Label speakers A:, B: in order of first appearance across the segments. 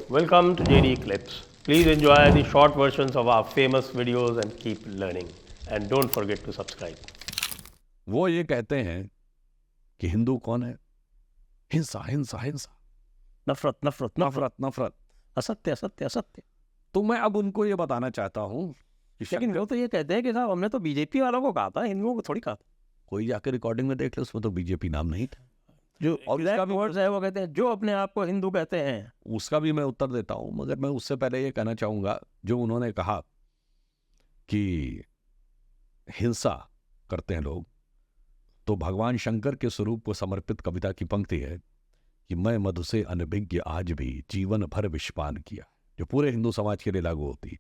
A: Welcome to JD Clips. Please enjoy the short versions of our famous videos and keep learning. And don't forget to subscribe.
B: वो ये कहते हैं कि हिंदू कौन है? हिंसा हिंसा हिंसा,
A: नफरत नफरत नफरत,
B: नफरत नफरत।
A: असत्य असत्य असत्य।
B: तो मैं अब उनको ये बताना चाहता हूँ कि
A: लेकिन वो तो ये कहते हैं कि साहब हमने तो बीजेपी वालों को कहा था, हिंदुओं को थोड़ी कहा था।
B: कोई जाकर रिकॉर्डिंग में देख ले, उसमें तो बीजेपी नाम नहीं था।
A: जो
B: और उसका भी
A: वर्ड्स है वो कहते हैं जो अपने आप को हिंदू कहते हैं।
B: उसका भी मैं उत्तर देता हूँ, मगर मैं उससे पहले ये कहना चाहूँगा, जो उन्होंने कहा कि हिंसा करते हैं लोग, तो भगवान शंकर के स्वरूप को समर्पित कविता की पंक्ति है कि मैं मधु से अनभिज्ञ आज भी जीवन भर विषपान किया, जो पूरे हिंदू समाज के लिए लागू होती।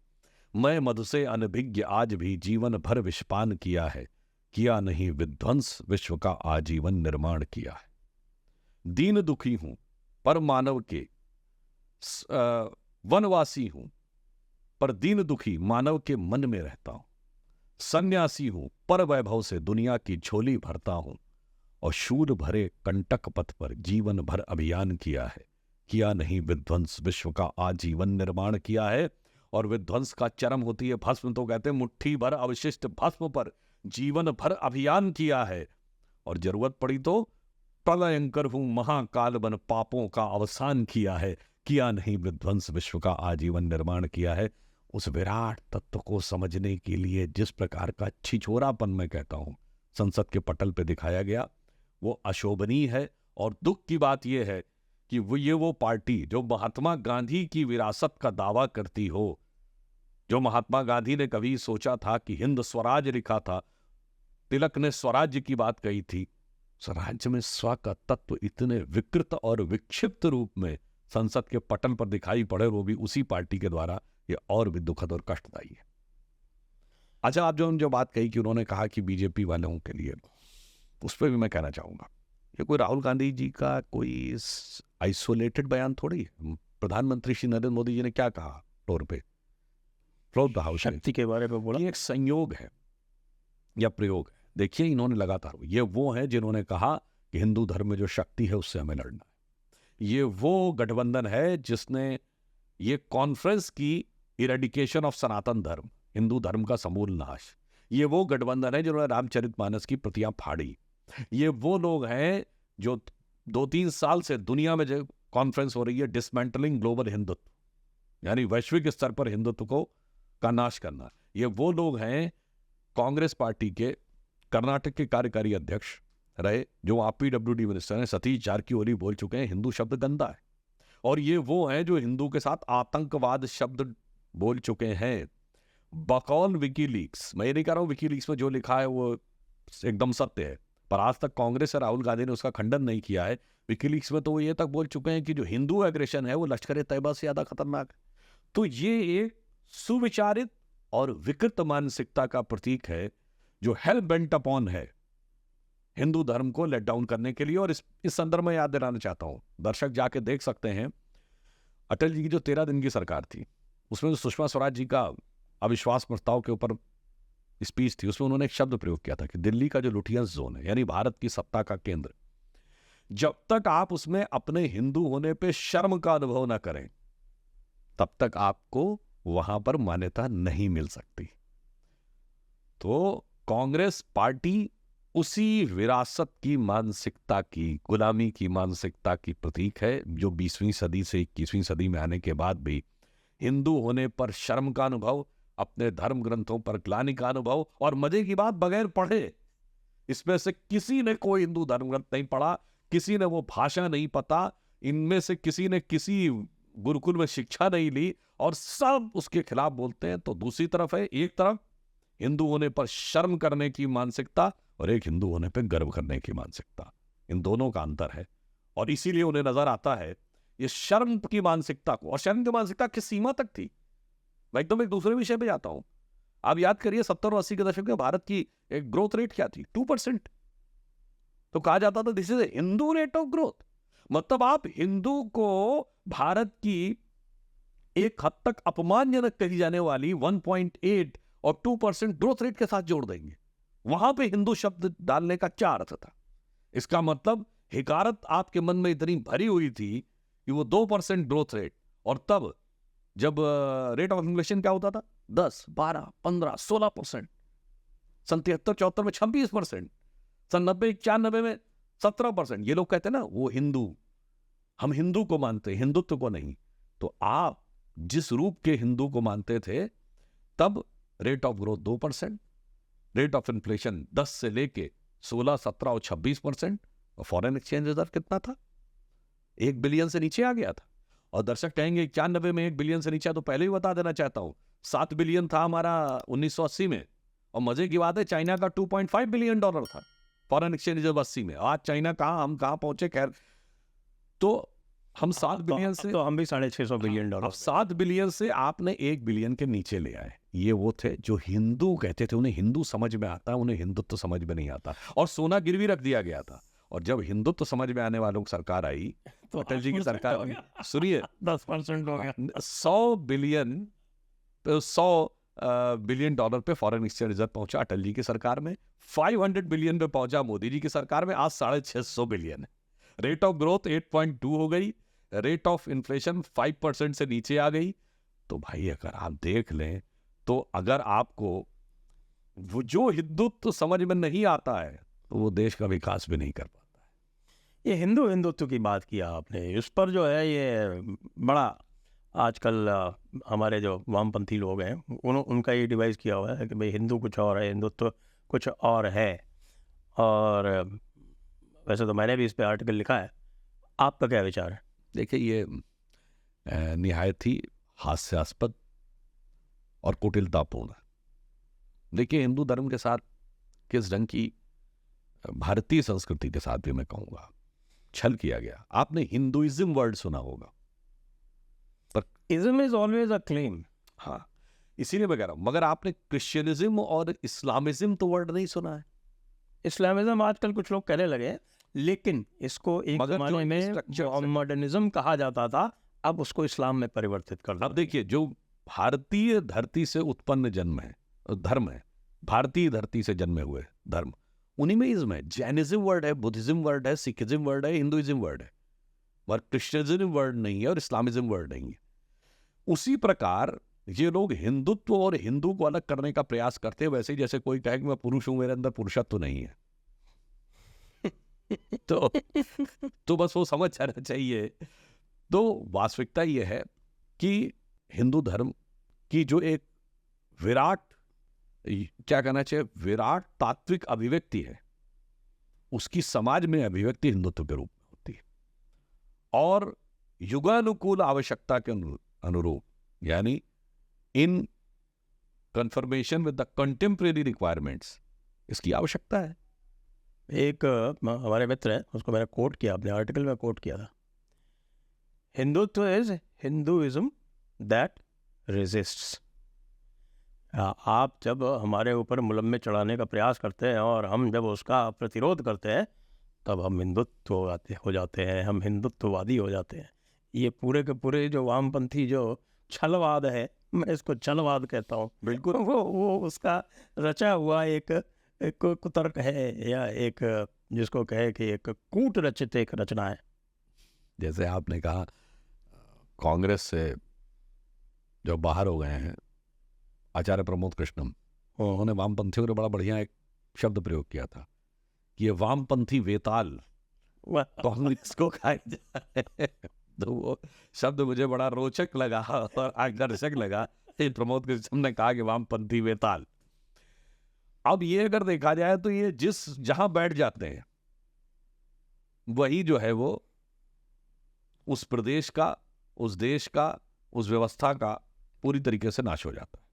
B: मैं मधु से अनभिज्ञ आज भी जीवन भर विषपान किया है, किया नहीं विध्वंस विश्व का आजीवन निर्माण किया है। दीन दुखी हूं पर मानव के वनवासी हूं, पर दीन दुखी मानव के मन में रहता हूं। सन्यासी हूं पर वैभव से दुनिया की झोली भरता हूं, और शूर भरे कंटक पथ पर जीवन भर अभियान किया है, किया नहीं विध्वंस विश्व का आजीवन निर्माण किया है। और विध्वंस का चरम होती है भस्म, तो कहते हैं मुट्ठी भर अवशिष्ट भस्म पर जीवन भर अभियान किया है, और जरूरत पड़ी तो प्रलयंकर हूं महाकाल बन पापों का अवसान किया है, किया नहीं विध्वंस विश्व का आजीवन निर्माण किया है। उस विराट तत्व को समझने के लिए जिस प्रकार का छिछोरापन मैं कहता हूं संसद के पटल पे दिखाया गया, वो अशोभनीय है। और दुख की बात यह है कि वो पार्टी जो महात्मा गांधी की विरासत का दावा करती हो, जो महात्मा गांधी ने कभी सोचा था कि हिंद स्वराज लिखा था, तिलक ने स्वराज्य की बात कही थी, स्वराज्य में स्व का तत्व इतने विकृत और विक्षिप्त रूप में संसद के पटल पर दिखाई पड़े, वो भी उसी पार्टी के द्वारा, ये और भी दुखद और कष्टदायी है। अच्छा, आप जो बात कही कि उन्होंने कहा कि बीजेपी वालों के लिए, उस पर भी मैं कहना चाहूंगा, ये कोई राहुल गांधी जी का कोई आइसोलेटेड बयान थोड़ी है। प्रधानमंत्री श्री नरेंद्र मोदी जी ने क्या कहा फ्लोर पे, फ्लोर द हाउस,
A: शक्ति के बारे में बोला।
B: ये एक संयोग है या प्रयोग है। देखिए, इन्होंने लगातार, ये वो है जिन्होंने कहा कि हिंदू धर्म में जो शक्ति है उससे हमें लड़ना है। ये वो गठबंधन है जिसने ये कॉन्फ्रेंस की इरेडिकेशन ऑफ सनातन धर्म, हिंदू धर्म का समूल नाश। ये वो गठबंधन है जिन्होंने रामचरितमानस की प्रतियां फाड़ी। ये वो लोग हैं जो 2-3 साल से दुनिया में जो कॉन्फ्रेंस हो रही है डिसमेंटलिंग ग्लोबल हिंदुत्व, यानी वैश्विक स्तर पर हिंदुत्व को का नाश करना। ये वो लोग हैं कांग्रेस पार्टी के कर्नाटक के कार्यकारी अध्यक्ष रहे, जो आप पीडब्ल्यूडी मिनिस्टर हैं, सतीश जारकिहोली बोल चुके हैं हिंदू शब्द गंदा है। और ये वो हैं जो हिंदू के साथ आतंकवाद शब्द बोल चुके हैं। बकौल विकीलीक्स, मैं ये नहीं कह रहा हूं विकीलीक्स में जो लिखा है वो एकदम सत्य है, पर आज तक कांग्रेस और राहुल गांधी ने उसका खंडन नहीं किया है। विकीलीक्स में तो वो ये तक बोल चुके हैं कि जो हिंदू एग्रेशन है वो लश्कर तैयबा से ज्यादा खतरनाक है। तो ये एक सुविचारित और विकृत मानसिकता का प्रतीक है जो हेल बेंट अपॉन है हिंदू धर्म को लेट डाउन करने के लिए। और इस संदर्भ में याद दिलाना चाहता हूं, दर्शक जाके देख सकते हैं, अटल जी की जो 13 दिन की सरकार थी, उसमें जो सुषमा स्वराज जी का अविश्वास प्रस्ताव के ऊपर स्पीच थी, उसमें उन्होंने एक शब्द प्रयोग किया था कि दिल्ली का जो लुटियंस जोन है, यानी भारत की सत्ता का केंद्र, जब तक आप उसमें अपने हिंदू होने पे शर्म का अनुभव ना करें, तब तक आपको वहां पर मान्यता नहीं मिल सकती। तो कांग्रेस पार्टी उसी विरासत की मानसिकता की, गुलामी की मानसिकता की प्रतीक है, जो 20वीं सदी से 21वीं सदी में आने के बाद भी हिंदू होने पर शर्म का अनुभव, अपने धर्म ग्रंथों पर ग्लानि का अनुभव, और मजे की बात, बगैर पढ़े, इसमें से किसी ने कोई हिंदू धर्म ग्रंथ नहीं पढ़ा, किसी ने वो भाषा नहीं पता, इनमें से किसी ने किसी गुरुकुल में शिक्षा नहीं ली, और सब उसके खिलाफ बोलते हैं। तो दूसरी तरफ है, एक तरफ हिंदू होने पर शर्म करने की मानसिकता और एक हिंदू होने पर गर्व करने की मानसिकता, इन दोनों का अंतर है। और इसीलिए उन्हें नजर आता है ये शर्म की मानसिकता को, और शर्म की मानसिकता किस सीमा तक थी। मैं एकदम एक दूसरे विषय पे जाता हूं। आप याद करिए 70 और 80 के दशक में भारत की एक ग्रोथ रेट क्या थी, 2%। तो कहा जाता था this is a Hindu rate of growth. मतलब आप हिंदू को भारत की एक हद तक अपमानजनक कही जाने वाली 1.8 और 2% ग्रोथ रेट के साथ जोड़ देंगे। वहां पे हिंदू शब्द डालने का क्या अर्थ था? इसका मतलब हिकारत आपके मन में इतनी भरी हुई थी कि वो 2% ग्रोथ रेट और तब जब रेट ऑफ इन्फ्लेशन क्या होता था 10, 12, 15, 16%, सन 73-74 में 26%, सन 90-91 में 17%। ये लोग कहते हैं ना वो हिंदू, हम हिंदू को मानते हैं, हिंदुत्व को नहीं। तो आप जिस रूप के हिंदू को मानते थे तब rate of growth 2%, rate of inflation 10 से लेके 16, 17 और 26%, और फॉरेन एक्सचेंज रिजर्व कितना था? 1 बिलियन से नीचे आ गया था। और दर्शक कहेंगे 91 में 1 बिलियन से नीचे, तो पहले ही बता देना चाहता हूं 7 बिलियन था हमारा 1980 में। और मजे की बात है चाइना का $2.5 बिलियन था फॉरेन एक्सचेंज रिजर्व 80 में। आज चाइना कहाँ, हम कहाँ पहुंचे? खैर, तो हम 7 बिलियन से,
A: तो हम भी $650 बिलियन।
B: अब 7 बिलियन से आपने 1 बिलियन के नीचे ले आए। ये वो थे जो हिंदू कहते थे, उन्हें हिंदू समझ में आता, उन्हें हिंदुत्व समझ में नहीं आता, और सोना गिरवी रख दिया गया था। और जब हिंदुत्व समझ में आने वालों की सरकार आई, तो अटल जी की सरकार, सुनिए,
A: 10% हो गया।
B: 100 बिलियन डॉलर पे फॉरेन एक्सचेंज रिजर्व पहुंचा अटल जी की सरकार में, 500 बिलियन पे पहुंचा मोदी जी की सरकार में, आज 650 बिलियन है। रेट ऑफ ग्रोथ 8.2 हो गई, रेट ऑफ इन्फ्लेशन 5% से नीचे आ गई। तो भाई अगर आप देख लें, तो अगर आपको वो जो हिंदुत्व समझ में नहीं आता है, तो वो देश का विकास भी नहीं कर पाता है।
A: ये हिंदुत्व की बात किया आपने, इस पर जो है ये बड़ा आजकल हमारे जो वामपंथी लोग हैं उनका ये डिवाइस किया हुआ है कि भाई हिंदू कुछ और है, हिंदुत्व कुछ और है। और वैसे तो मैंने भी इस पे आर्टिकल लिखा है, आपका क्या विचार है?
B: देखिए, ये निहायत ही हास्यास्पद और कुटिलतापूर्ण है। देखिए, हिंदू धर्म के साथ किस ढंग की, भारतीय संस्कृति के साथ भी मैं कहूँगा, छल किया गया। आपने हिंदुइज्म वर्ड सुना होगा, पर
A: ism is always a claim.
B: हाँ, इसीलिए मैं कह रहा हूँ, मगर आपने क्रिश्चियनिज्म और इस्लामिज्म तो वर्ड नहीं सुना है।
A: इस्लामिज्म आजकल कुछ लोग कहने लगे, लेकिन इसको एक
B: मगर जो
A: जमाने में
B: structure से-
A: मॉडर्निज्म कहा जाता था, अब उसको इस्लाम में परिवर्तित कर दिया।
B: अब देखिए, जो भारतीय धरती से उत्पन्न जन्म है, धर्म है, भारतीय धरती से जन्मे हुए धर्म, उन्हीं में इज्म है। जैनिज्म वर्ड है, बुद्धिज्म वर्ड है, सिखिज्म वर्ड है, हिंदुइज्म वर्ड है, मगर क्रिश्चियनिज्म वर्ड नहीं है और इस्लामिज्म वर्ड नहीं है। उसी प्रकार ये लोग हिंदुत्व और हिंदू को अलग करने का प्रयास करते हैं, वैसे ही जैसे कोई कहे कि मैं पुरुष हूं, मेरे अंदर पुरुषत्व नहीं है। तो बस वो समझ जाना चाहिए। तो वास्तविकता यह है कि हिंदू धर्म की जो एक विराट, क्या कहना चाहिए, विराट तात्विक अभिव्यक्ति है, उसकी समाज में अभिव्यक्ति हिंदुत्व के रूप में होती है। और युगानुकूल आवश्यकता के अनुरूप, यानी in confirmation with the contemporary requirements, इसकी आवश्यकता है।
A: एक हमारे मित्र हैं, उसको मैंने कोट किया, अपने आर्टिकल में कोट किया था, Hindutva is Hinduism that resists. आप जब हमारे ऊपर मुलम्मे चढ़ाने का प्रयास करते हैं और हम जब उसका प्रतिरोध करते हैं, तब हम हिंदुत्व हो जाते हैं, हम हिंदुत्ववादी हो जाते हैं। ये पूरे के पूरे जो वामपंथी जो छलवाद है, मैं इसको छलवाद कहता हूँ, बिल्कुल वो उसका रचा हुआ एक कुतर्क है, या एक जिसको कहे कि एक कूट रचित एक रचना है।
B: जैसे आपने कहा कांग्रेस से जो बाहर हो गए हैं आचार्य प्रमोद कृष्णम, उन्होंने वामपंथियों ने बड़ा बढ़िया एक शब्द प्रयोग किया था कि ये वामपंथी वेताल कांग्रेस को खाए जाए। तो वो शब्द मुझे बड़ा रोचक लगा और आकर्षक लगा। प्रमोद कृष्णम ने कहा कि वामपंथी वेताल। अब ये अगर देखा जाए तो ये जहां बैठ जाते हैं, वही जो है वो उस प्रदेश का, उस देश का, उस व्यवस्था का पूरी तरीके से नाश हो जाता है।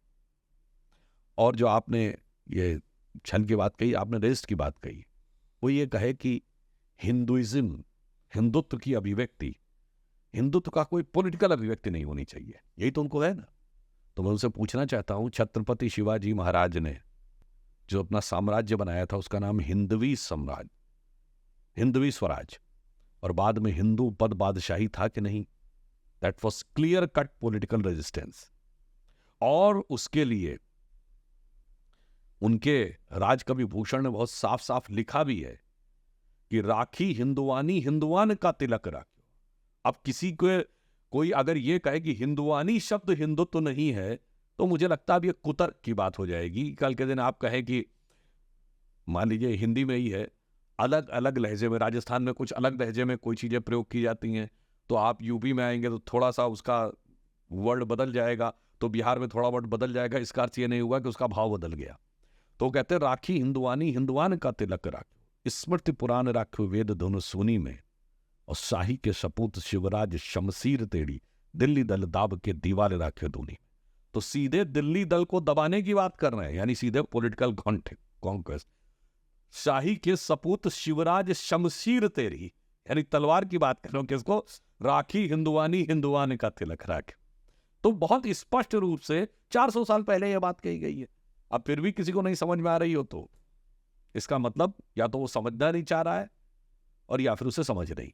B: और जो आपने ये छल की बात कही, आपने रेस्ट की बात कही, वो ये कहे कि हिंदुइज्म, हिंदुत्व की अभिव्यक्ति, हिंदुत्व का कोई पॉलिटिकल अभिव्यक्ति नहीं होनी चाहिए, यही तो उनको है ना। तो मैं उनसे पूछना चाहता हूं, छत्रपति शिवाजी महाराज ने जो अपना साम्राज्य बनाया था, उसका नाम हिंदवी साम्राज्य, हिंदवी स्वराज, और बाद में हिंदू पद बादशाही था कि नहीं? That was clear cut political resistance. और उसके लिए उनके राजकवि भूषण ने बहुत साफ साफ लिखा भी है कि राखी हिंदुवानी हिंदुवान का तिलक राखियो। अब किसी को कोई अगर ये कहे कि हिंदुआनी शब्द हिंदुत्व नहीं है, तो मुझे लगता है अब ये कुतर्क की बात हो जाएगी। कल के दिन आप कहें कि मान लीजिए हिंदी में ही है, अलग अलग लहजे में, राजस्थान में कुछ अलग लहजे में कोई चीज़ें प्रयोग की जाती हैं, तो आप यूपी में आएंगे तो थोड़ा सा उसका वर्ड बदल जाएगा, तो बिहार में थोड़ा वर्ड बदल जाएगा। इसका अर्थ ये नहीं हुआ कि उसका भाव बदल गया। तो कहते हैं राखी हिंदुआनी हिंदुआन का तिलक राख्यो, स्मृति पुराण राख्यो वेद धुन सुनी में, और शाही के सपूत शिवराज शमशीर तेड़ी, दिल्ली दल दाब के दीवार राख्यो दूनी। तो सीधे दिल्ली दल को दबाने की बात कर रहे हैं, यानी सीधे पॉलिटिकल कॉन्क्वेस्ट। शाही के सपूत शिवराज शमशीर तेरी, यानी तलवार की बात कर रहे हो, किसको? राखी हिंदुआनी हिंदुआन का तिलक राख। तो बहुत स्पष्ट रूप से 400 साल पहले यह बात कही गई है। अब फिर भी किसी को नहीं समझ में आ रही हो तो इसका मतलब या तो वो समझना नहीं चाह रहा है, और या फिर उसे समझ रही है।